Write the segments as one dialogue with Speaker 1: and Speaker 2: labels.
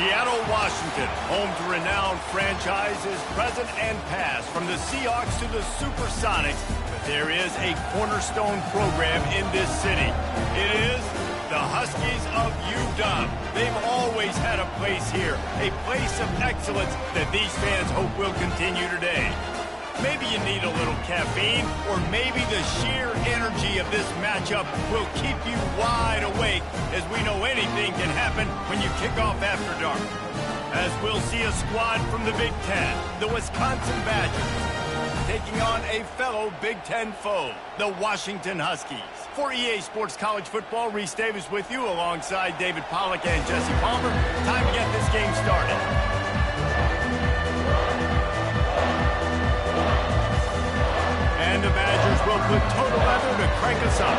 Speaker 1: Seattle, Washington, home to renowned franchises present and past, from the Seahawks to the Supersonics. There is a cornerstone program in this city. It is the Huskies of UW. They've always had a place here, a place of excellence that these fans hope will continue today. Maybe you need a little caffeine, or maybe the sheer energy of this matchup will keep you wide awake, as we know anything can happen when you kick off after dark. As we'll see a squad from the Big Ten, the Wisconsin Badgers, taking on a fellow Big Ten foe, the Washington Huskies. For EA Sports College Football, Reese Davis with you alongside David Pollack and Jesse Palmer. Time to get this game started. And the Badgers will put total leather to crank us up.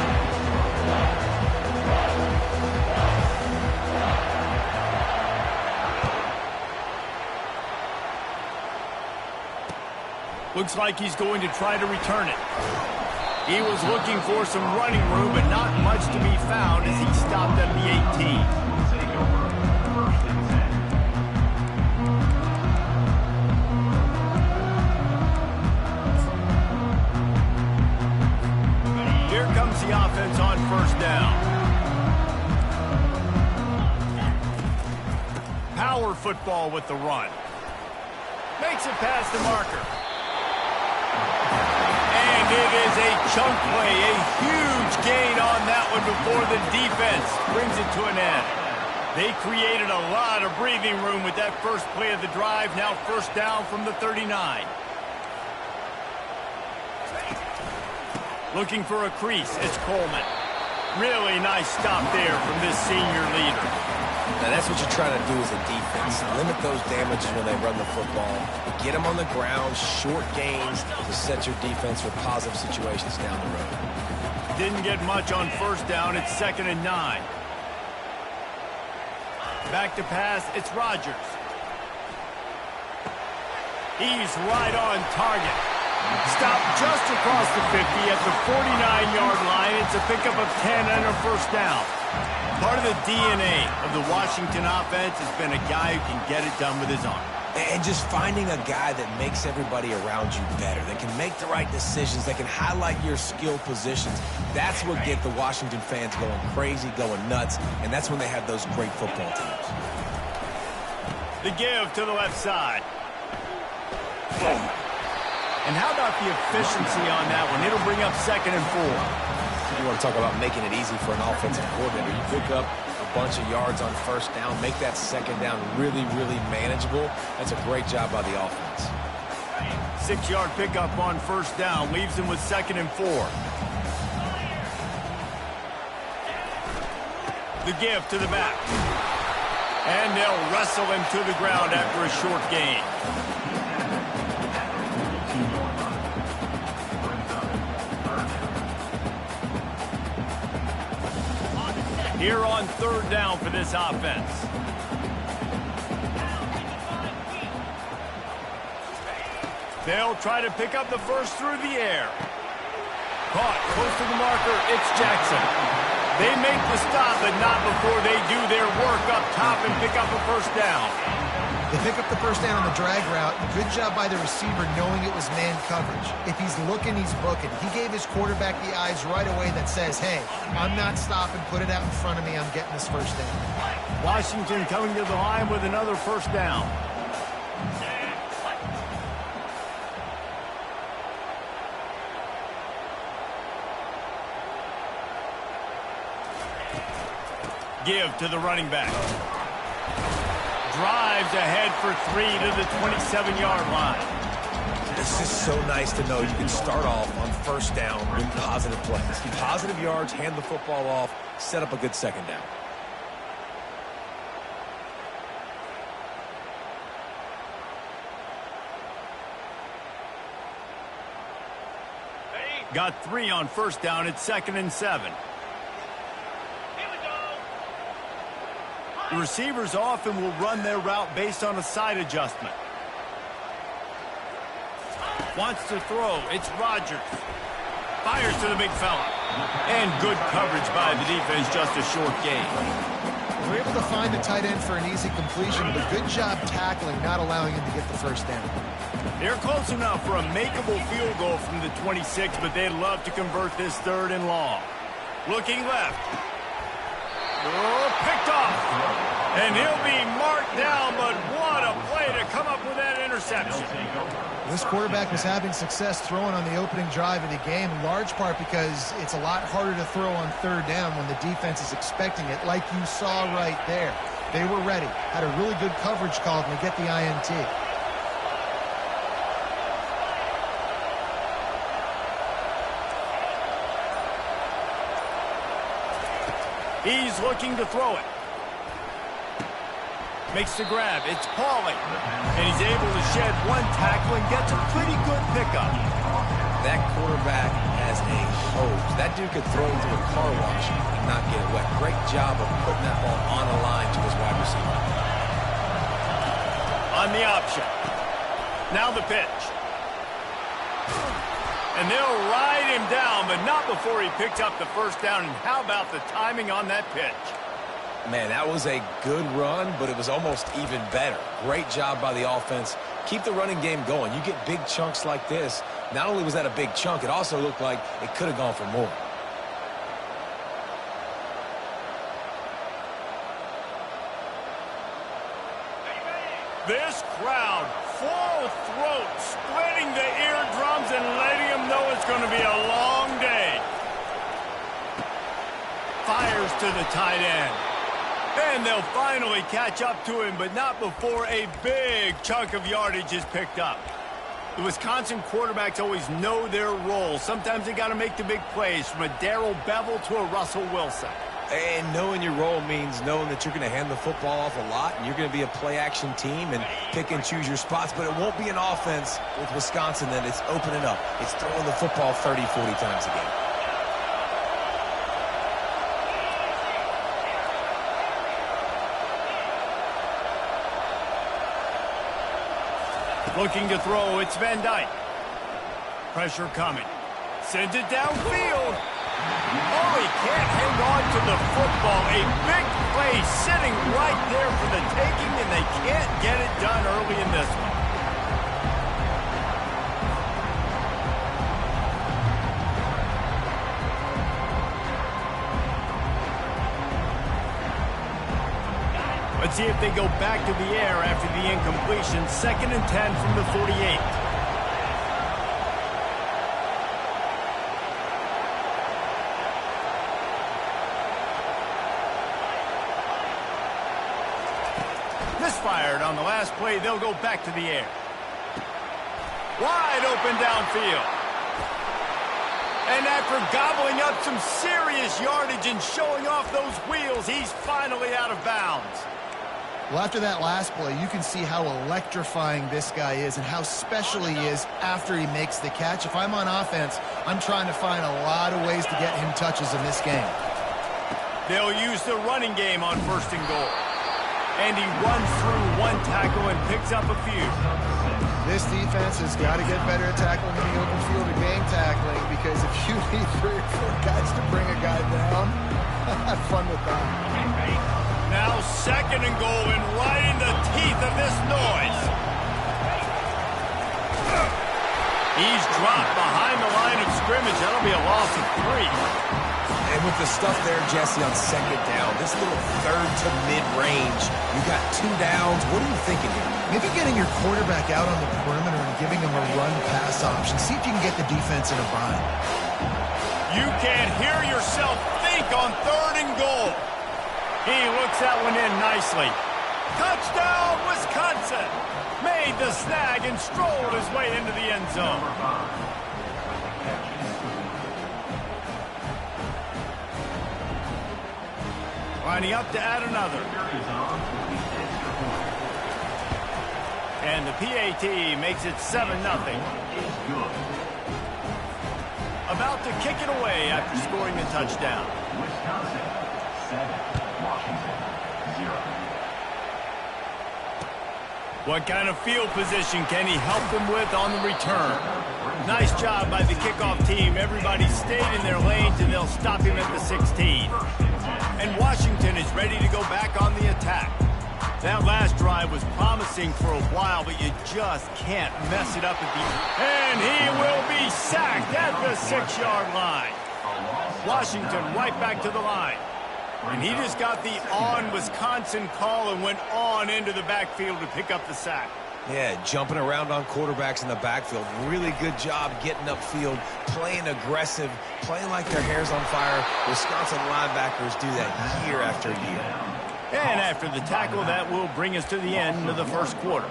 Speaker 1: Looks like he's going to try to return it. He was looking for some running room, but not much to be found as he stopped at the 18. The offense on first down. Power football with the run. Makes it past the marker. And it is a chunk play, a huge gain on that one before the defense brings it to an end. They created a lot of breathing room with that first play of the drive. Now first down from the 39. Looking for a crease, it's Coleman. Really nice stop there from this senior leader.
Speaker 2: Now that's what you're trying to do as a defense. Limit those damages when they run the football. Get them on the ground, short gains to set your defense for positive situations down the road.
Speaker 1: Didn't get much on first down. It's 2nd and 9. Back to pass, it's Rodgers. He's right on target. Stopped just across the 50 at the 49-yard line. It's a pickup of 10 and a first down. Part of the DNA of the Washington offense has been a guy who can get it done with his arm.
Speaker 2: And just finding a guy that makes everybody around you better. That can make the right decisions. That can highlight your skill positions. That's what get the Washington fans going crazy, going nuts. And that's when they have those great football teams.
Speaker 1: The give to the left side. And how about the efficiency on that one? It'll bring up 2nd and 4.
Speaker 2: You want to talk about making it easy for an offensive coordinator. You pick up a bunch of yards on first down, make that second down really, really manageable. That's a great job by the offense.
Speaker 1: 6-yard pickup on first down leaves him with 2nd and 4. The give to the back. And they'll wrestle him to the ground after a short gain. Here on 3rd down for this offense. They'll try to pick up the first through the air. Caught close to the marker, it's Jackson. They make the stop, but not before they do their work up top and pick up a first down.
Speaker 3: They pick up the first down on the drag route. Good job by the receiver knowing it was man coverage. If he's looking, he's booking. He gave his quarterback the eyes right away that says, hey, I'm not stopping. Put it out in front of me. I'm getting this first down.
Speaker 1: Washington coming to the line with another first down. Give to the running back. Drives ahead for 3 to the 27-yard line.
Speaker 2: It's just so nice to know you can start off on first down with positive plays. Positive yards, hand the football off, set up a good second down.
Speaker 1: Got 3 on first down. It's 2nd and 7. The receivers often will run their route based on a side adjustment. Wants to throw. It's Rodgers. Fires to the big fella. And good coverage by the defense, just a short gain.
Speaker 3: They're able to find the tight end for an easy completion, but good job tackling, not allowing him to get the first down.
Speaker 1: They're close enough for a makeable field goal from the 26, but they'd love to convert this 3rd and long. Looking left. Oh, picked off. And he'll be marked down, but what a play to come up with that interception.
Speaker 3: This quarterback was having success throwing on the opening drive of the game, in large part because it's a lot harder to throw on 3rd down when the defense is expecting it, like you saw right there. They were ready, had a really good coverage call, and they get the INT.
Speaker 1: He's looking to throw it. Makes the grab. It's Pauly. And he's able to shed one tackle and gets a pretty good pickup.
Speaker 2: That quarterback has a hose. That dude could throw it through a car wash and not get it wet. Great job of putting that ball on a line to his wide receiver.
Speaker 1: On the option. Now the pitch. And they'll ride him down, but not before he picks up the first down. And how about the timing on that pitch?
Speaker 2: Man, that was a good run, but it was almost even better. Great job by the offense. Keep the running game going. You get big chunks like this. Not only was that a big chunk, it also looked like it could have gone for more.
Speaker 1: This crowd, full throat, splitting the eardrums and letting them know it's going to be a long day. Fires to the tight end. And they'll finally catch up to him, but not before a big chunk of yardage is picked up. The Wisconsin quarterbacks always know their role. Sometimes they got to make the big plays, from a Darrell Bevell to a Russell Wilson.
Speaker 2: And knowing your role means knowing that you're going to hand the football off a lot, and you're going to be a play-action team and pick and choose your spots, but it won't be an offense with Wisconsin that it's opening up. It's throwing the football 30, 40 times a game.
Speaker 1: Looking to throw, it's Van Dyke. Pressure coming. Sends it downfield. Oh, he can't hang on to the football. A big play sitting right there for the taking, and they can't get it done early in this one. Let's see if they go back to the air after the incompletion. 2nd and 10 from the 48. Misfired on the last play. They'll go back to the air. Wide open downfield. And after gobbling up some serious yardage and showing off those wheels, he's finally out of bounds.
Speaker 3: Well, after that last play, you can see how electrifying this guy is and how special he is after he makes the catch. If I'm on offense, I'm trying to find a lot of ways to get him touches in this game.
Speaker 1: They'll use the running game on 1st and goal. And he runs through one tackle and picks up a few.
Speaker 3: This defense has got to get better at tackling in the open field or game tackling, because if you need 3 or 4 guys to bring a guy down, have fun with that.
Speaker 1: Now 2nd and goal, and right in the teeth of this noise. He's dropped behind the line of scrimmage. That'll be a loss of 3.
Speaker 2: And with the stuff there, Jesse, on 2nd down, this little 3rd to mid-range, you got 2 downs. What are you thinking here?
Speaker 3: Maybe getting your quarterback out on the perimeter and giving him a run-pass option. See if you can get the defense in a bind.
Speaker 1: You can't hear yourself think on 3rd and goal. He looks that one in nicely. Touchdown, Wisconsin! Made the snag and strolled his way into the end zone. Lining up to add another. And the PAT makes it 7-0. About to kick it away after scoring the touchdown.
Speaker 4: Wisconsin 7. Washington 0.
Speaker 1: What kind of field position can he help them with on the return? Nice job by the kickoff team. Everybody stayed in their lanes, and they'll stop him at the 16. and Washington is ready to go back on the attack. That last drive was promising for a while, but you just can't mess it up at the end. And he will be sacked at the 6-yard line. Washington right back to the line. And he just got the on-Wisconsin call and went on into the backfield to pick up the sack.
Speaker 2: Yeah, jumping around on quarterbacks in the backfield. Really good job getting upfield, playing aggressive, playing like their hair's on fire. Wisconsin linebackers do that year after year.
Speaker 1: And after the tackle, that will bring us to the end of the first quarter.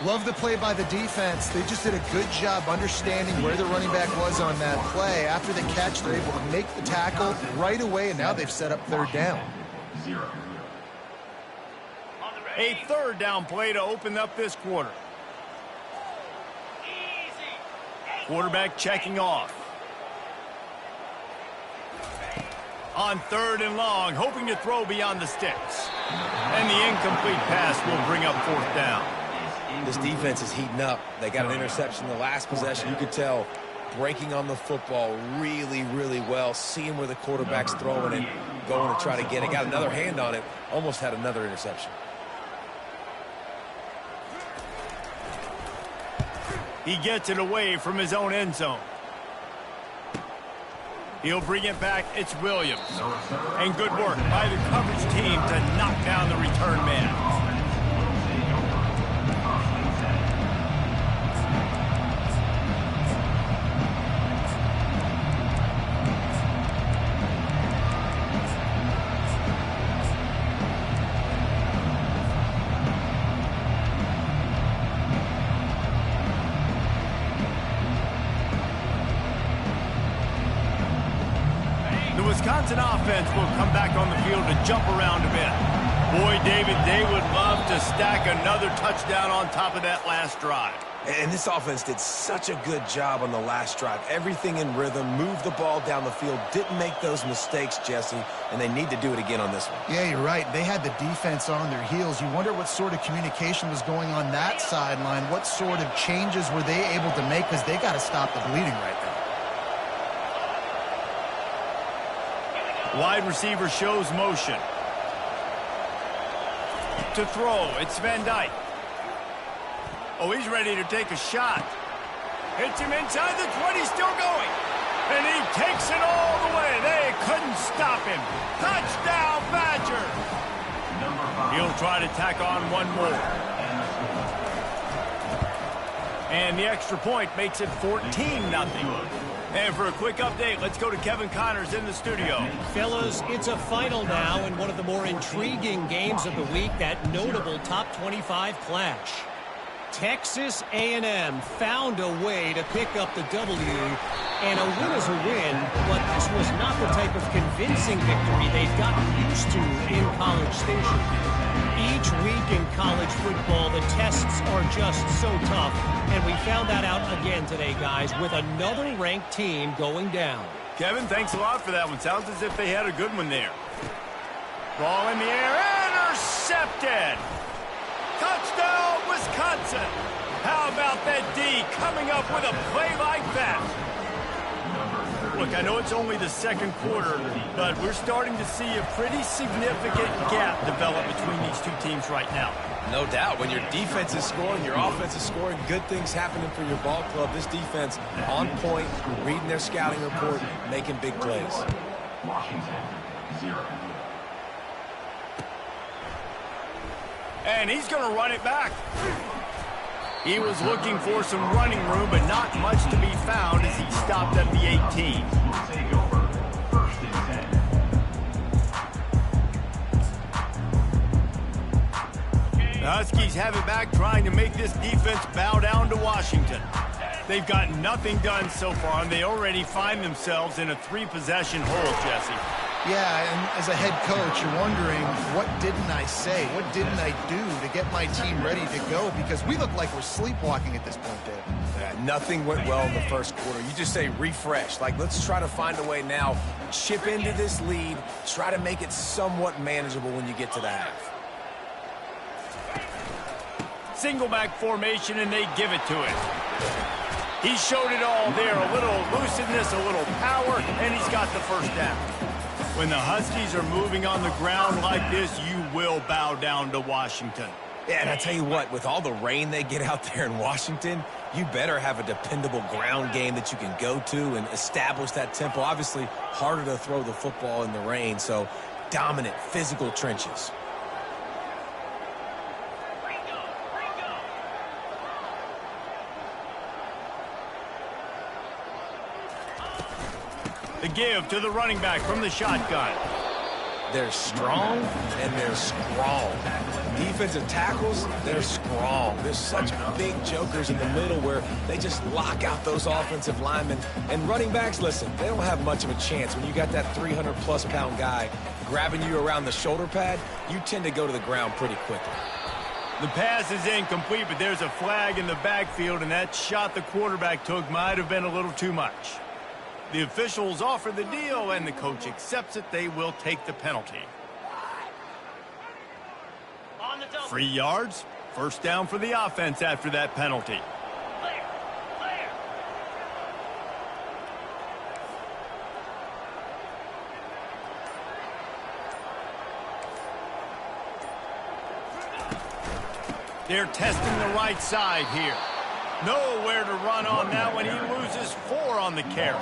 Speaker 3: Love the play by the defense. They just did a good job understanding where the running back was on that play. After the catch, they're able to make the tackle right away, and now they've set up third down.
Speaker 1: A third down play to open up this quarter. Quarterback checking off. On third and long, hoping to throw beyond the sticks. And the incomplete pass will bring up fourth down.
Speaker 2: This defense is heating up. They got an interception in the last possession. You could tell breaking on the football really, really well, seeing where the quarterback's throwing it, going to try to get it. Got another hand on it, almost had another interception.
Speaker 1: He gets it away from his own end zone. He'll bring it back. It's Williams. And good work by the coverage team to knock down the return man. The Wisconsin offense will come back on the field to jump around a bit. Boy, David, they would love to stack another touchdown on top of that last drive.
Speaker 2: And this offense did such a good job on the last drive. Everything in rhythm, moved the ball down the field, didn't make those mistakes, Jesse, and they need to do it again on this one.
Speaker 3: Yeah, you're right. They had the defense on their heels. You wonder what sort of communication was going on that sideline. What sort of changes were they able to make, because they got to stop the bleeding right now.
Speaker 1: Wide receiver shows motion. To throw, it's Van Dyke. Oh, he's ready to take a shot. Hits him inside the 20, still going. And he takes it all the way. They couldn't stop him. Touchdown, Badger. He'll try to tack on one more. And the extra point makes it 14-0. And for a quick update, let's go to Kevin Connors in the studio.
Speaker 5: Fellas, it's a final now in one of the more intriguing games of the week, that notable top 25 clash. Texas A&M found a way to pick up the W, and a win is a win, but this was not the type of convincing victory they've gotten used to in College Station. Each week in college football, the tests are just so tough, and we found that out again today, guys, with another ranked team going down.
Speaker 1: Kevin, thanks a lot for that one. Sounds as if they had a good one there. Ball in the air, intercepted! Touchdown, Wisconsin! How about that D coming up with a play like that? Look, I know it's only the second quarter, but we're starting to see a pretty significant gap develop between these two teams right now.
Speaker 2: No doubt. When your defense is scoring, your offense is scoring, good things happening for your ball club. This defense on point, reading their scouting report, making big plays.
Speaker 4: Washington, 0.
Speaker 1: And he's going to run it back. He was looking for some running room, but not much to be found as he stopped at the 18.
Speaker 4: Take over. First and 10.
Speaker 1: The Huskies have it back, trying to make this defense bow down to Washington. They've got nothing done so far, and they already find themselves in a 3-possession hole, Jesse.
Speaker 3: Yeah, and as a head coach, you're wondering, what didn't I say? What didn't I do to get my team ready to go? Because we look like we're sleepwalking at this point, Dave.
Speaker 2: Yeah, nothing went well in the first quarter. You just say refresh. Like, let's try to find a way now. Chip into this lead. Try to make it somewhat manageable when you get to the half.
Speaker 1: Single back formation, and they give it to him. He showed it all there. A little elusiveness, a little power, and he's got the first down. When the Huskies are moving on the ground like this, you will bow down to Washington.
Speaker 2: Yeah, and I tell you what, with all the rain they get out there in Washington, you better have a dependable ground game that you can go to and establish that tempo. Obviously, harder to throw the football in the rain, so dominant, physical trenches.
Speaker 1: The give to the running back from the shotgun.
Speaker 2: They're strong and they're strong. Defensive tackles, they're strong. There's such big jokers in the middle where they just lock out those offensive linemen. And running backs, listen, they don't have much of a chance. When you got that 300-plus pound guy grabbing you around the shoulder pad, you tend to go to the ground pretty quickly.
Speaker 1: The pass is incomplete, but there's a flag in the backfield, and that shot the quarterback took might have been a little too much. The officials offer the deal, and the coach accepts it. They will take the penalty. 3 yards, first down for the offense after that penalty. They're testing the right side here. Nowhere to run on that one. He loses 4 on the carry.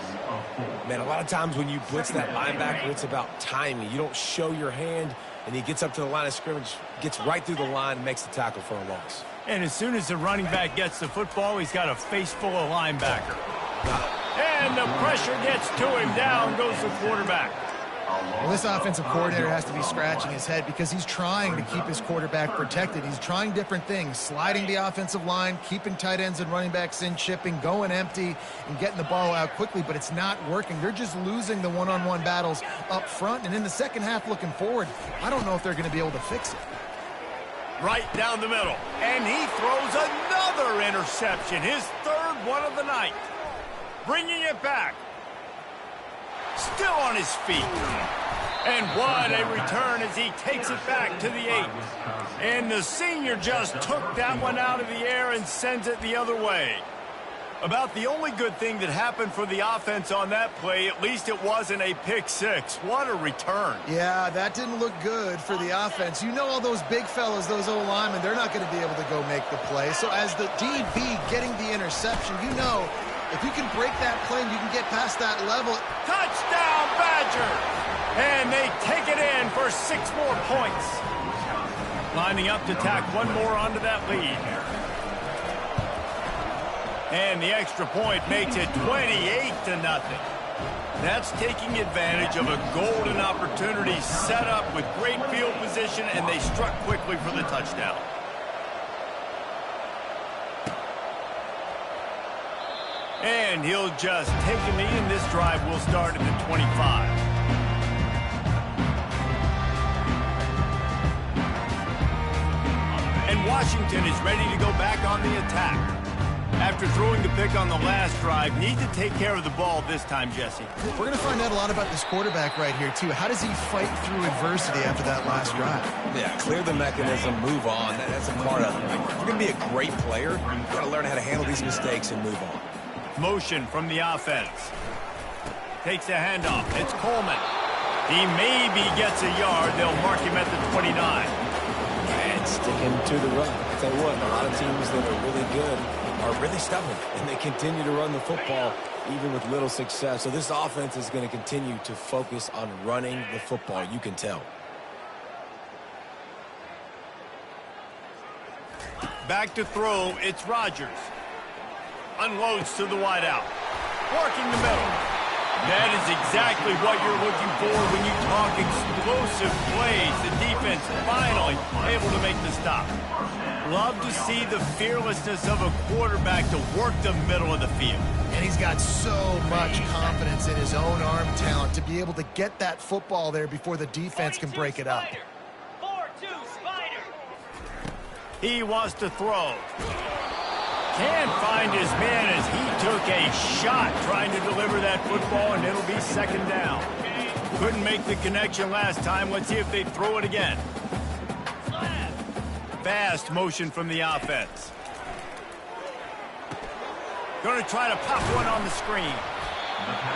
Speaker 2: Man, a lot of times when you blitz that linebacker, it's about timing. You don't show your hand, and he gets up to the line of scrimmage, gets right through the line, and makes the tackle for a loss.
Speaker 1: And as soon as the running back gets the football, he's got a face full of linebacker. And the pressure gets to him. Down goes the quarterback.
Speaker 3: Well, this offensive coordinator has to be scratching his head because he's trying to keep his quarterback protected. He's trying different things, sliding the offensive line, keeping tight ends and running backs in, chipping, going empty, and getting the ball out quickly, but it's not working. They're just losing the one-on-one battles up front, and in the second half looking forward, I don't know if they're going to be able to fix it.
Speaker 1: Right down the middle, and he throws another interception, his 3rd one of the night. Bringing it back. Still on his feet. And what a return as he takes it back to the 8. And the senior just took that one out of the air and sends it the other way. About the only good thing that happened for the offense on that play, at least it wasn't a pick 6. What a return.
Speaker 3: Yeah, that didn't look good for the offense. You know all those big fellas, those O-linemen, they're not going to be able to go make the play. So as the DB getting the interception, you know, if you can break that play and you can get past that level.
Speaker 1: Touchdown, Badger! And they take it in for 6 more points. Lining up to tack one more onto that lead. And the extra point makes it 28-0. That's taking advantage of a golden opportunity set up with great field position, and they struck quickly for the touchdown. And he'll just take a knee, and this drive will start at the 25. And Washington is ready to go back on the attack. After throwing the pick on the last drive, need to take care of the ball this time, Jesse.
Speaker 3: We're going to find out a lot about this quarterback right here, too. How does he fight through adversity after that last drive?
Speaker 2: Yeah, clear the mechanism, move on. That's a part of it. If you're going to be a great player, you've got to learn how to handle these mistakes and move on.
Speaker 1: Motion from the offense. Takes a handoff. It's Coleman. He maybe gets a yard. They'll mark him at the 29.
Speaker 2: And sticking to the run. I'll tell you what, a lot of teams that are really good are really stubborn, and they continue to run the football even with little success. So this offense is going to continue to focus on running the football. You can tell.
Speaker 1: Back to throw. It's Rodgers. Unloads to the wideout. Working the middle. That is exactly what you're looking for when you talk explosive plays. The defense finally able to make the stop. Love to see the fearlessness of a quarterback to work the middle of the field.
Speaker 3: And he's got so much confidence in his own arm talent to be able to get that football there before the defense can break it up.
Speaker 4: 4-2 Spider.
Speaker 1: He wants to throw. Can't find his man as he took a shot trying to deliver that football, and it'll be 2nd down. Couldn't make the connection last time. Let's see if they throw it again. Fast motion from the offense. Going to try to pop one on the screen.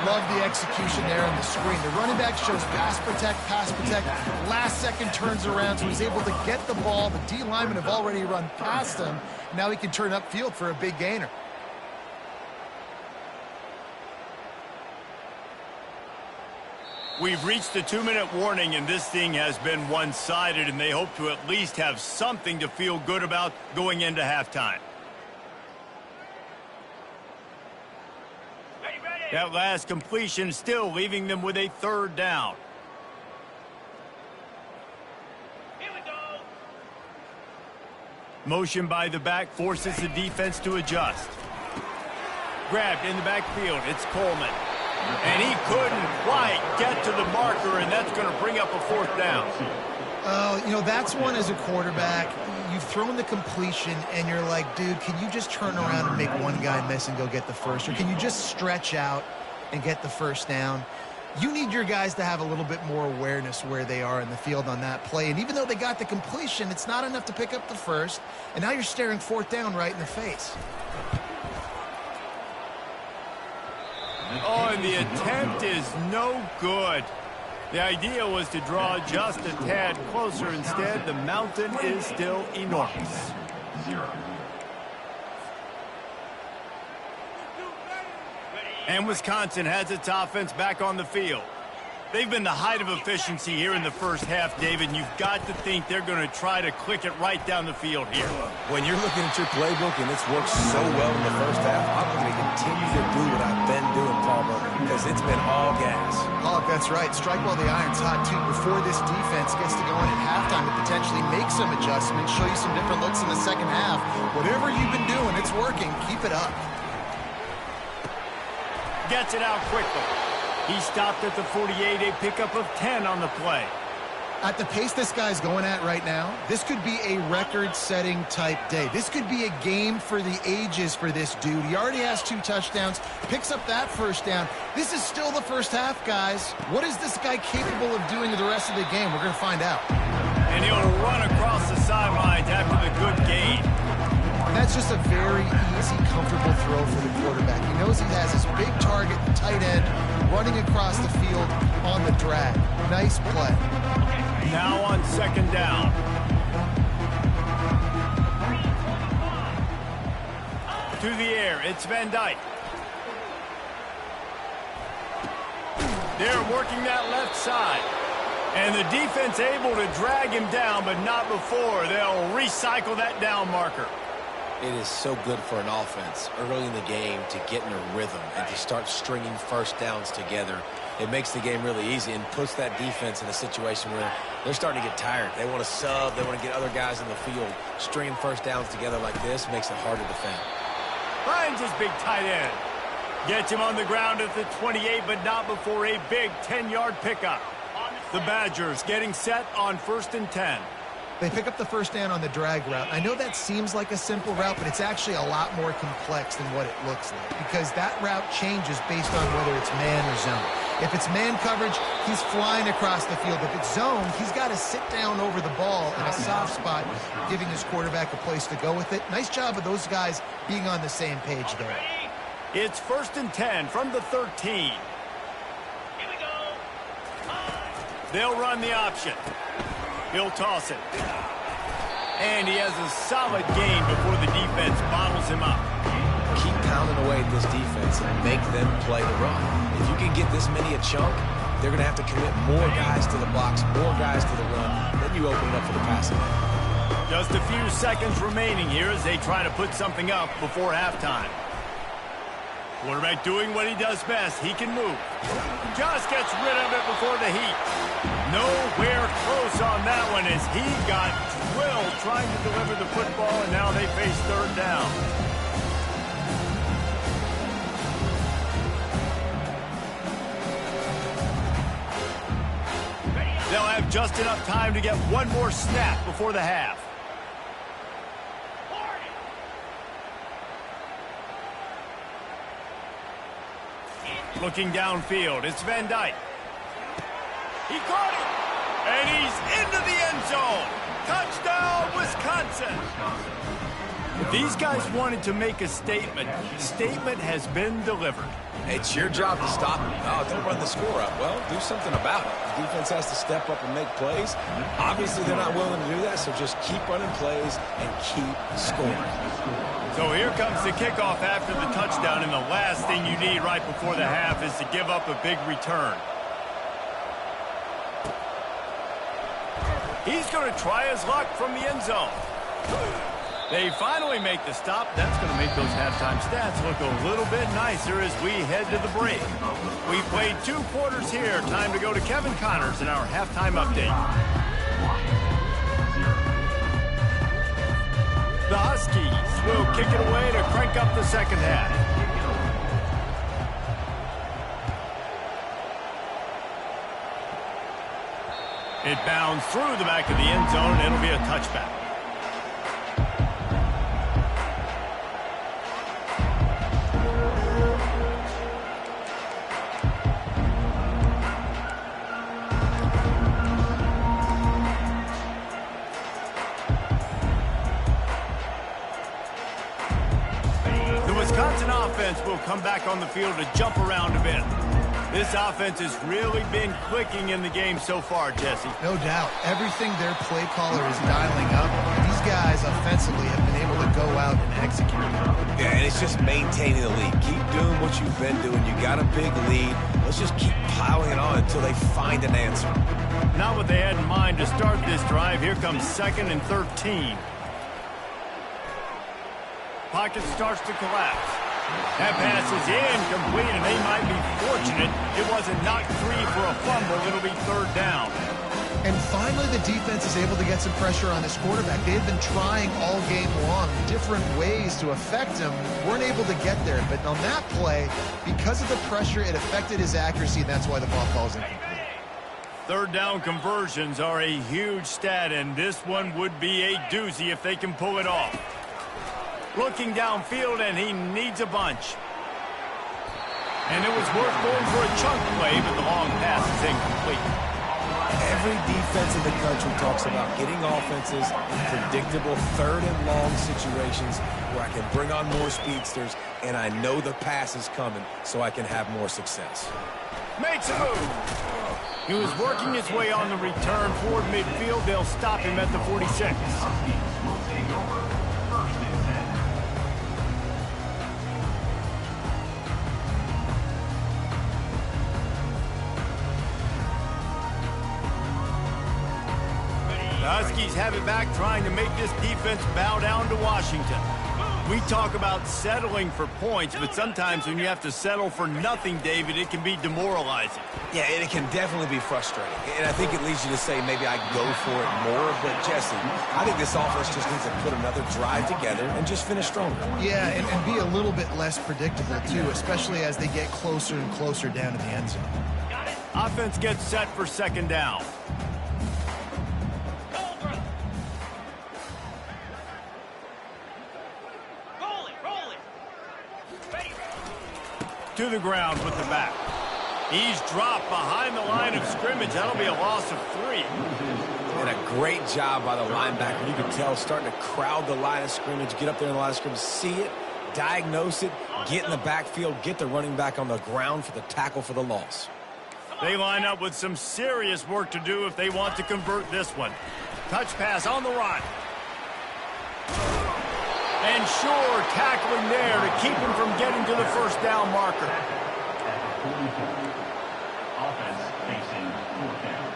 Speaker 3: Love the execution there on the screen. The running back shows pass protect, pass protect. Last second turns around, so he's able to get the ball. The D linemen have already run past him. Now he can turn upfield for a big gainer.
Speaker 1: We've reached the 2-minute warning, and this thing has been one-sided, and they hope to at least have something to feel good about going into halftime. That last completion still leaving them with a 3rd down.
Speaker 4: Here we go.
Speaker 1: Motion by the back forces the defense to adjust. Grabbed in the backfield. It's Coleman. And he couldn't quite get to the marker, and that's going to bring up a 4th down.
Speaker 3: Oh, you know, that's one as a quarterback. You've thrown the completion, and you're like, dude, can you just turn around and make one guy miss and go get the first? Or can you just stretch out and get the 1st down? You need your guys to have a little bit more awareness where they are in the field on that play. And even though they got the completion, it's not enough to pick up the 1st. And now you're staring 4th down right in the face.
Speaker 1: Oh, and the attempt is no good. The idea was to draw just a tad closer. Instead, the mountain is still enormous. And Wisconsin has its offense back on the field. They've been the height of efficiency here in the first half, David, and you've got to think they're going to try to click it right down the field here.
Speaker 2: When you're looking at your playbook and it's worked so well in the first half, I'm going to continue to do what I've been doing, Paul Burton, because it's been all gas.
Speaker 3: Oh, that's right. Strike while the iron's hot, too. Before this defense gets to go in at halftime to potentially make some adjustments, show you some different looks in the second half. Whatever you've been doing, it's working. Keep it up.
Speaker 1: Gets it out quickly. He stopped at the 48, a pickup of 10 on the play.
Speaker 3: At the pace this guy's going at right now, this could be a record-setting type day. This could be a game for the ages for this dude. He already has 2 touchdowns, picks up that 1st down. This is still the first half, guys. What is this guy capable of doing the rest of the game? We're going to find out.
Speaker 1: And he'll run across the sidelines after the good gain.
Speaker 3: That's just a very easy, comfortable throw for the quarterback. He knows he has his big target, the tight end, running across the field on the drag. Nice play.
Speaker 1: Now on 2nd down. To the air, it's Van Dyke. They're working that left side. And the defense able to drag him down, but not before. They'll recycle that down marker.
Speaker 2: It is so good for an offense early in the game to get in a rhythm and to start stringing 1st downs together. It makes the game really easy and puts that defense in a situation where they're starting to get tired. They want to sub. They want to get other guys in the field. Stringing 1st downs together like this makes it hard to defend.
Speaker 1: Finds his big tight end. Gets him on the ground at the 28, but not before a big 10-yard pickup. The Badgers getting set on 1st and 10.
Speaker 3: They pick up the 1st down on the drag route. I know that seems like a simple route, but it's actually a lot more complex than what it looks like because that route changes based on whether it's man or zone. If it's man coverage, he's flying across the field. If it's zone, he's got to sit down over the ball in a soft spot, giving his quarterback a place to go with it. Nice job of those guys being on the same page there.
Speaker 1: It's 1st and 10 from the 13.
Speaker 4: Here we go.
Speaker 1: They'll run the option. He'll toss it. And he has a solid gain before the defense bottles him up.
Speaker 2: Keep pounding away at this defense and make them play the run. If you can get this many a chunk, they're going to have to commit more guys to the box, more guys to the run. Then you open it up for the passing game.
Speaker 1: Just a few seconds remaining here as they try to put something up before halftime. Quarterback doing what he does best. He can move. Just gets rid of it before the heat. Nowhere close on that one as he got drilled trying to deliver the football, and now they face 3rd down. They'll have just enough time to get one more snap before the half. Looking downfield, it's Van Dyke. He caught it, and he's into the end zone. Touchdown, Wisconsin. These guys wanted to make a statement. The statement has been delivered.
Speaker 2: It's your job to stop them. Oh, don't run the score up. Well, do something about it. The defense has to step up and make plays. Obviously, they're not willing to do that, so just keep running plays and keep scoring.
Speaker 1: So here comes the kickoff after the touchdown, and the last thing you need right before the half is to give up a big return. He's going to try his luck from the end zone. They finally make the stop. That's going to make those halftime stats look a little bit nicer as we head to the break. We played 2 quarters here. Time to go to Kevin Connors in our halftime update. The Huskies will kick it away to crank up the second half. It bounds through the back of the end zone, and it'll be a touchback. Will come back on the field to jump around a bit. This offense has really been clicking in the game so far, Jesse.
Speaker 3: No doubt. Everything their play caller is dialing up, these guys offensively have been able to go out and execute.
Speaker 2: Yeah, and it's just maintaining the lead. Keep doing what you've been doing. You got a big lead. Let's just keep piling it on until they find an answer.
Speaker 1: Not what they had in mind to start this drive. Here comes 2nd and 13. Pocket starts to collapse. That pass is incomplete, and they might be fortunate it wasn't knocked free for a fumble. It'll be 3rd down.
Speaker 3: And finally, the defense is able to get some pressure on this quarterback. They've been trying all game long different ways to affect him. Weren't able to get there. But on that play, because of the pressure, it affected his accuracy, and that's why the ball falls incomplete.
Speaker 1: 3rd down conversions are a huge stat, and this one would be a doozy if they can pull it off. Looking downfield, and he needs a bunch. And it was worth going for a chunk play, but the long pass is incomplete.
Speaker 2: Every defense in the country talks about getting offenses in predictable 3rd and long situations where I can bring on more speedsters, and I know the pass is coming, so I can have more success.
Speaker 1: Makes a move. He was working his way on the return toward midfield. They'll stop him at the 46. The Huskies have it back, trying to make this defense bow down to Washington. We talk about settling for points, but sometimes when you have to settle for nothing, David, it can be demoralizing.
Speaker 2: Yeah, and it can definitely be frustrating. And I think it leads you to say maybe I go for it more. But, Jesse, I think this offense just needs to put another drive together and just finish stronger.
Speaker 3: Yeah, and be a little bit less predictable, too, especially as they get closer and closer down to the end zone.
Speaker 1: Offense gets set for 2nd down. To the ground with the back. He's dropped behind the line of scrimmage. That'll be a loss of 3.
Speaker 2: And a great job by the linebacker. You can tell starting to crowd the line of scrimmage, get up there in the line of scrimmage, see it, diagnose it, get in the backfield, get the running back on the ground for the tackle for the loss.
Speaker 1: They line up with some serious work to do if they want to convert this one. Touch pass on the run. And sure, tackling there to keep him from getting to the 1st down marker.
Speaker 6: Offense facing 4th down.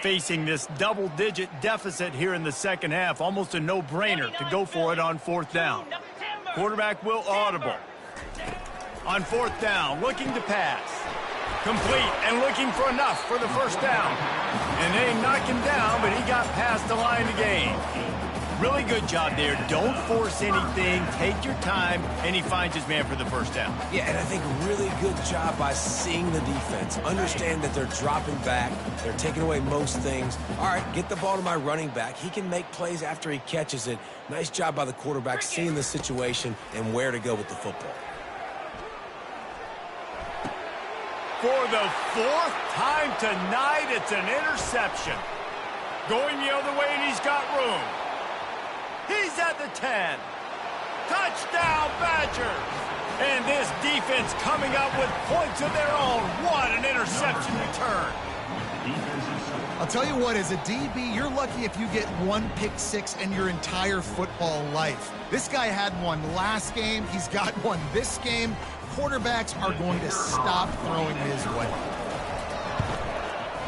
Speaker 1: Facing this double-digit deficit here in the 2nd half, almost a no-brainer to go for it on 4th down. Quarterback will audible. On 4th down, looking to pass. Complete and looking for enough for the 1st down. And they knock him down, but he got past the line to gain. Really good job there. Don't force anything. Take your time, and he finds his man for the 1st down.
Speaker 2: Yeah, and I think really good job by seeing the defense. Understand that they're dropping back. They're taking away most things. All right, get the ball to my running back. He can make plays after he catches it. Nice job by the quarterback seeing the situation and where to go with the football.
Speaker 1: For the 4th time tonight, it's an interception. Going the other way, and he's got room. He's at the 10. Touchdown, Badgers! And this defense coming up with points of their own. What an interception return.
Speaker 3: I'll tell you what, as a DB, you're lucky if you get one pick six in your entire football life. This guy had one last game. He's got one this game. Quarterbacks are going to stop throwing his way.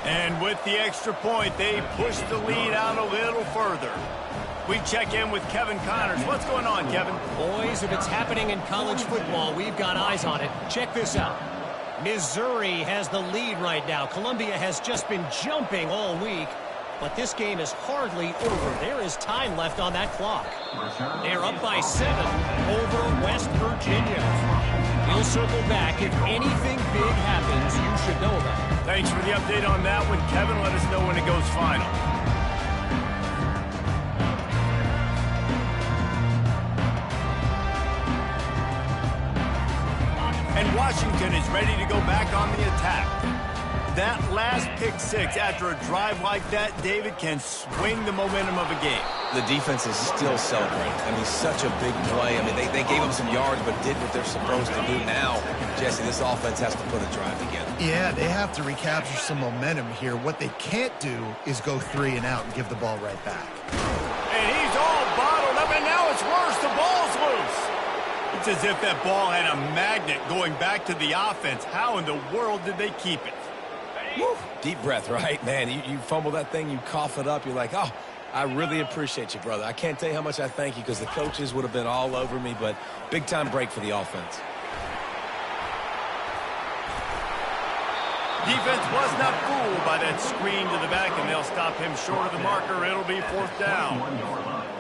Speaker 1: And with the extra point, they push the lead out a little further. We check in with Kevin Connors. What's going on, Kevin?
Speaker 5: Boys, if it's happening in college football, we've got eyes on it. Check this out. Missouri has the lead right now. Columbia has just been jumping all week, but this game is hardly over. There is time left on that clock. They're up by 7 over West Virginia. We'll circle back. If anything big happens, you should know about it.
Speaker 1: Thanks for the update on that one, Kevin. Let us know when it goes final. And Washington is ready to go back on the attack. That last pick six after a drive like that, David, can swing the momentum of a game.
Speaker 2: The defense is still celebrating. I mean, such a big play. I mean, they gave them some yards, but did what they're supposed to do. Now, Jesse, this offense has to put a drive together.
Speaker 3: Yeah, they have to recapture some momentum here. What they can't do is go 3 and out and give the ball right back.
Speaker 1: And he's all bottled up, and now it's worse. The ball's loose. It's as if that ball had a magnet going back to the offense. How in the world did they keep it?
Speaker 2: Woo. Deep breath, right? Man, you fumble that thing, you cough it up, you're like, oh, I really appreciate you, brother. I can't tell you how much I thank you because the coaches would have been all over me, but big-time break for the offense.
Speaker 1: Defense was not fooled by that screen to the back, and they'll stop him short of the marker. It'll be 4th down.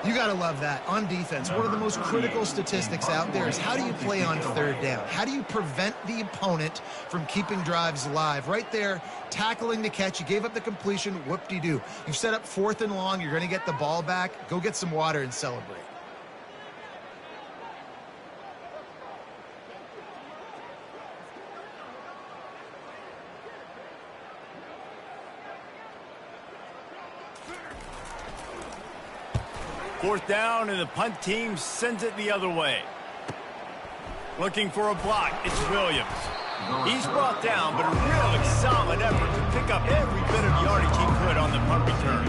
Speaker 3: You got to love that. On defense, one of the most critical statistics out there is how do you play on 3rd down? How do you prevent the opponent from keeping drives alive? Right there, tackling the catch. You gave up the completion. Whoop-de-doo. You've set up 4th and long. You're going to get the ball back. Go get some water and celebrate.
Speaker 1: Fourth down, and the punt team sends it the other way. Looking for a block. It's Williams. He's brought down, but a really solid effort to pick up every bit of yardage he could on the punt return.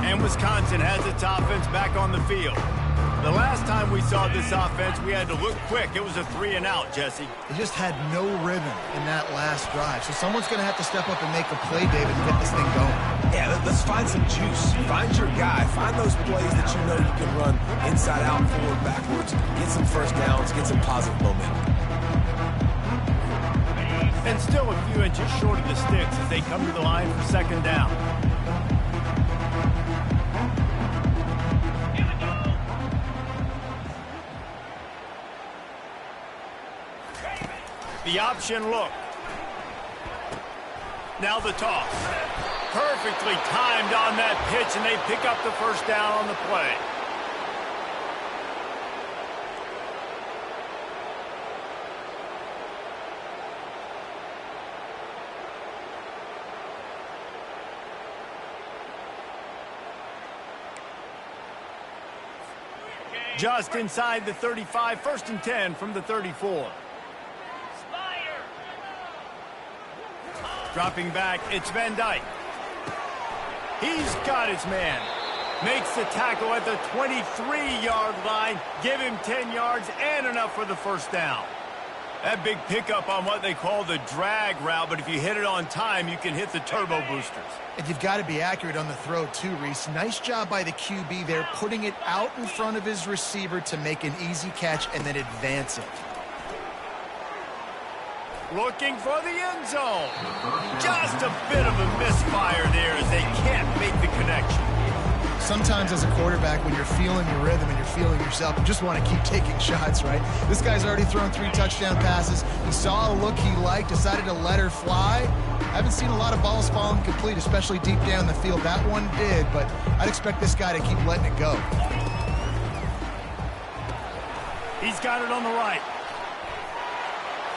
Speaker 1: And Wisconsin has its offense back on the field. The last time we saw this offense, we had to look quick. It was a 3 and out, Jesse.
Speaker 3: They just had no rhythm in that last drive. So someone's going to have to step up and make a play, David, and get this thing going.
Speaker 2: Yeah, let's find some juice. Find your guy. Find those plays that you know you can run inside out, forward, backwards. Get some first downs. Get some positive momentum.
Speaker 1: And still a few inches short of the sticks as they come to the line for 2nd down. The option look. Now the toss. Perfectly timed on that pitch, and they pick up the 1st down on the play. Just inside the 35, 1st and 10 from the 34. Dropping back, it's Van Dyke. He's got his man. Makes the tackle at the 23-yard line. Give him 10 yards and enough for the 1st down. That big pickup on what they call the drag route, but if you hit it on time, you can hit the turbo boosters.
Speaker 3: And you've got to be accurate on the throw, too, Reese. Nice job by the QB there, putting it out in front of his receiver to make an easy catch and then advance it.
Speaker 1: Looking for the end zone. Just a bit of a misfire there as they can't make the connection.
Speaker 3: Sometimes as a quarterback, when you're feeling your rhythm and you're feeling yourself, you just want to keep taking shots, right? This guy's already thrown 3 touchdown passes. He saw a look he liked, decided to let her fly. I haven't seen a lot of balls fall incomplete, especially deep down the field. That one did, but I'd expect this guy to keep letting it go.
Speaker 1: He's got it on the right.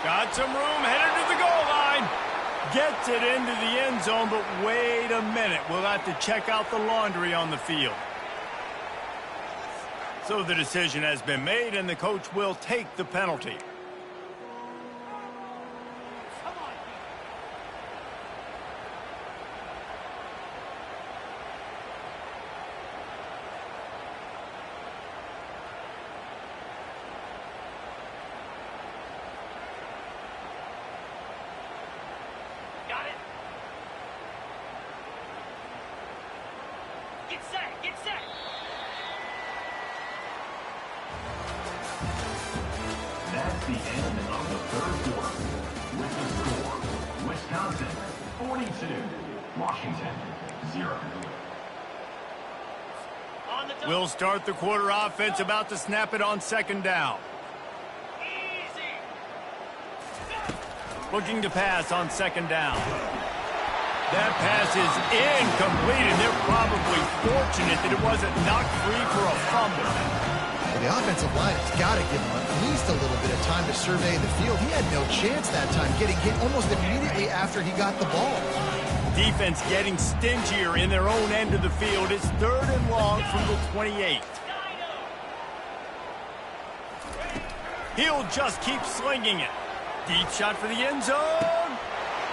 Speaker 1: Got some room, headed to the goal line. Gets it into the end zone, but wait a minute. We'll have to check out the laundry on the field. So the decision has been made, and the coach will take the penalty.
Speaker 4: Got it. Get set. Get set.
Speaker 6: That's the end of the third quarter. With the score, Wisconsin 42, Washington 0.
Speaker 4: On the double.
Speaker 1: We'll start the quarter offense, about to snap it on second down.
Speaker 4: Easy.
Speaker 1: Looking to pass on second down. That pass is incomplete, and they're probably fortunate that it wasn't knocked free for a fumble.
Speaker 3: Well, the offensive line has got to give him at least a little bit of time to survey the field. He had no chance that time, getting hit almost immediately after he got the ball.
Speaker 1: Defense getting stingier in their own end of the field. It's 3rd and long from the 28. He'll just keep slinging it. Deep shot for the end zone.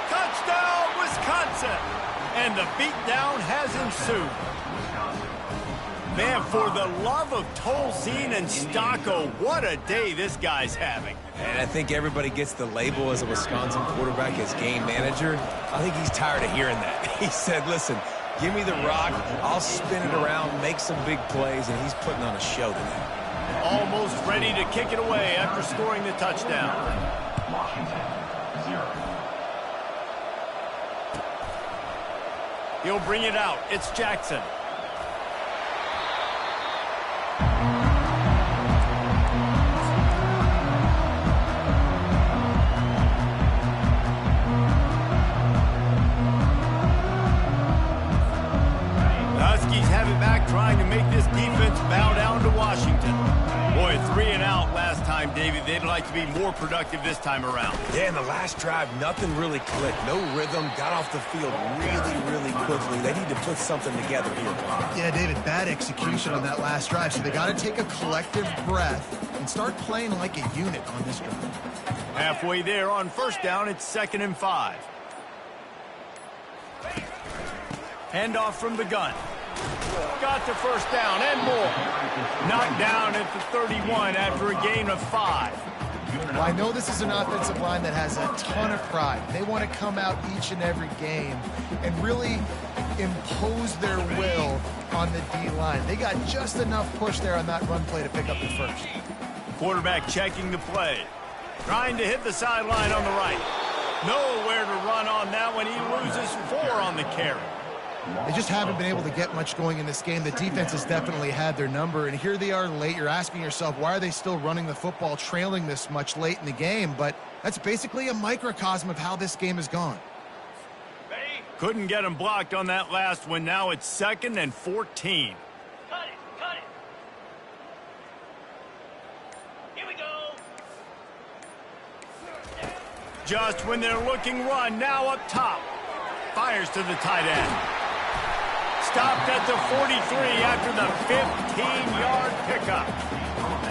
Speaker 1: Touchdown, Wisconsin. And the beatdown has ensued. Man, for the love of Tolzien and Stocco, what a day this guy's having.
Speaker 2: And I think everybody gets the label as a Wisconsin quarterback as game manager. I think he's tired of hearing that. He said, listen, give me the rock, I'll spin it around, make some big plays, and he's putting on a show today.
Speaker 1: Almost ready to kick it away after scoring the touchdown.
Speaker 6: Washington 0.
Speaker 1: He'll bring it out. It's Jackson. The Huskies have it back, trying to make this defense bow down to Washington. Boy, 3 and out last time, Davey. They'd like to be more productive this time around.
Speaker 2: Yeah, in the last drive, nothing really clicked. No rhythm, got off the field really quickly. They need to put something together here.
Speaker 3: Yeah, David, bad execution on that last drive, so they got to take a collective breath and start playing like a unit on this drive.
Speaker 1: Halfway there on first down, it's 2nd and 5. Handoff from the gun. Got the first down and more. Knocked down at the 31 after a gain of 5.
Speaker 3: Well, I know this is an offensive line that has a ton of pride. They want to come out each and every game and really impose their will on the D-line. They got just enough push there on that run play to pick up the first.
Speaker 1: Quarterback checking the play. Trying to hit the sideline on the right. Nowhere to run on that one. He loses 4 on the carry.
Speaker 3: They just haven't been able to get much going in this game. The defense has definitely had their number, and here they are late. You're asking yourself, why are they still running the football, trailing this much late in the game? But that's basically a microcosm of how this game has gone.
Speaker 4: Ready?
Speaker 1: Couldn't get him blocked on that last one. Now it's 2nd and 14.
Speaker 4: Cut it. Cut it. Here we go.
Speaker 1: Just when they're looking run, now up top. Fires to the tight end. Stopped at the 43 after the 15-yard pickup.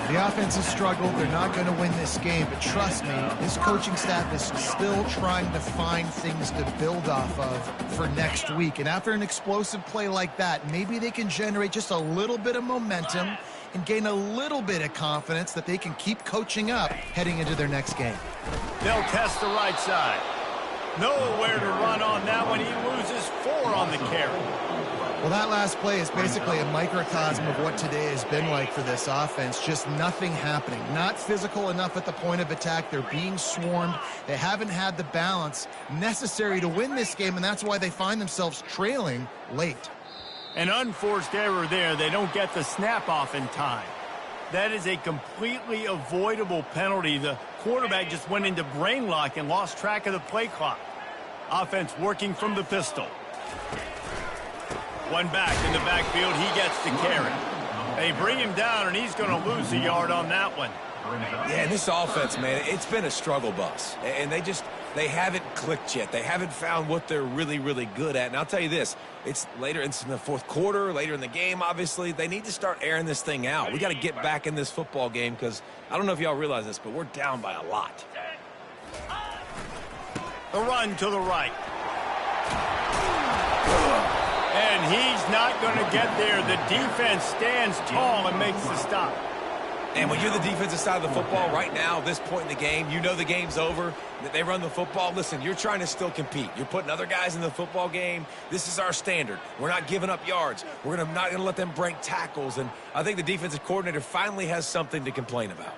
Speaker 3: The offense has struggled. They're not going to win this game, but trust me, this coaching staff is still trying to find things to build off of for next week. And after an explosive play like that, maybe they can generate just a little bit of momentum and gain a little bit of confidence that they can keep coaching up heading into their next game.
Speaker 1: They'll test the right side. Nowhere to run on that one. He loses 4 on the carry.
Speaker 3: Well, that last play is basically a microcosm of what today has been like for this offense. Just nothing happening. Not physical enough at the point of attack. They're being swarmed. They haven't had the balance necessary to win this game, and that's why they find themselves trailing late.
Speaker 1: An unforced error there. They don't get the snap off in time. That is a completely avoidable penalty. The quarterback just went into brain lock and lost track of the play clock. Offense working from the pistol. One back in the backfield. He gets the carry. They bring him down, and he's going to lose a yard on that one.
Speaker 2: Yeah, and this offense, man, it's been a struggle bus. And they haven't clicked yet. They haven't found what they're really, really good at. And I'll tell you this, it's in the fourth quarter, later in the game, obviously. They need to start airing this thing out. We got to get back in this football game because I don't know if y'all realize this, but we're down by a lot.
Speaker 1: The run to the right. And he's not going to get there. The defense stands tall and makes the stop.
Speaker 2: And when you're the defensive side of the football right now, this point in the game, you know the game's over, that they run the football. Listen, you're trying to still compete. You're putting other guys in the football game. This is our standard. We're not giving up yards. We're not going to let them break tackles. And I think the defensive coordinator finally has something to complain about.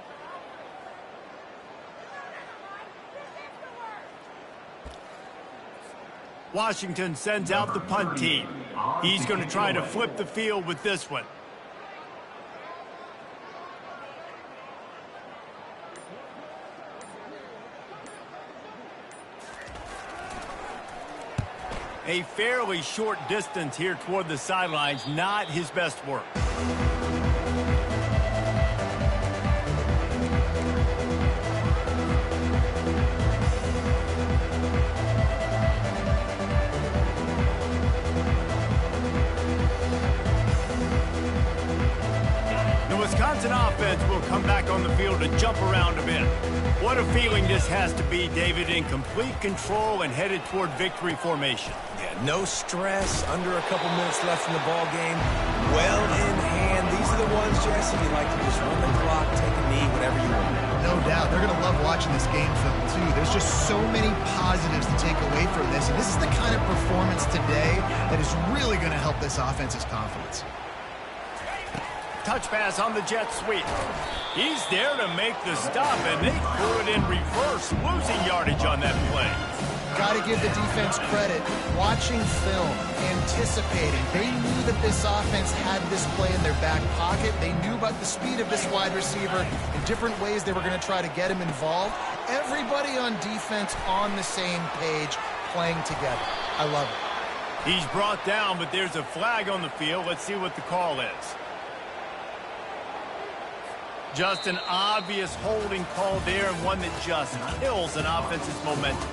Speaker 1: Washington sends out the punt team. He's going to try to flip the field with this one. A fairly short distance here toward the sidelines, not his best work. The Wisconsin offense will come back on the field to jump around a bit. What a feeling this has to be, David, in complete control and headed toward victory formation.
Speaker 2: Yeah, no stress, under a couple minutes left in the ball game. Well in hand. These are the ones, Jesse, you like to just run the clock, take a knee, whatever you want.
Speaker 3: No doubt. They're going to love watching this game film, too. There's just so many positives to take away from this. And this is the kind of performance today that is really going to help this offense's confidence.
Speaker 1: Touch pass on the jet sweep. He's there to make the stop, and they threw it in reverse, losing yardage on that play.
Speaker 3: Got to give the defense credit. Watching film, anticipating. They knew that this offense had this play in their back pocket. They knew about the speed of this wide receiver in different ways they were going to try to get him involved. Everybody on defense on the same page, playing together. I love it.
Speaker 1: He's brought down, but there's a flag on the field. Let's see what the call is. Just an obvious holding call there, and one that just kills an offense's momentum.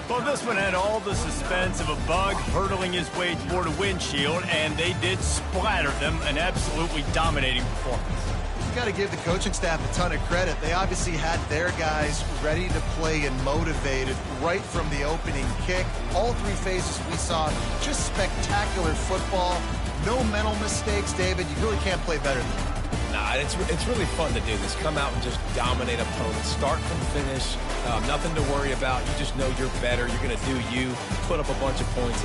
Speaker 1: Well, this one had all the suspense of a bug hurtling his way toward a windshield, and they did splatter them. An absolutely dominating performance.
Speaker 3: You got to give the coaching staff a ton of credit. They obviously had their guys ready to play and motivated right from the opening kick. All three phases we saw, just spectacular football. No mental mistakes, David. You really can't play better than that.
Speaker 2: Nah, it's really fun to do this. Come out and just dominate opponents. Start from finish. Nothing to worry about. You just know you're better. You're going to do you. Put up a bunch of points.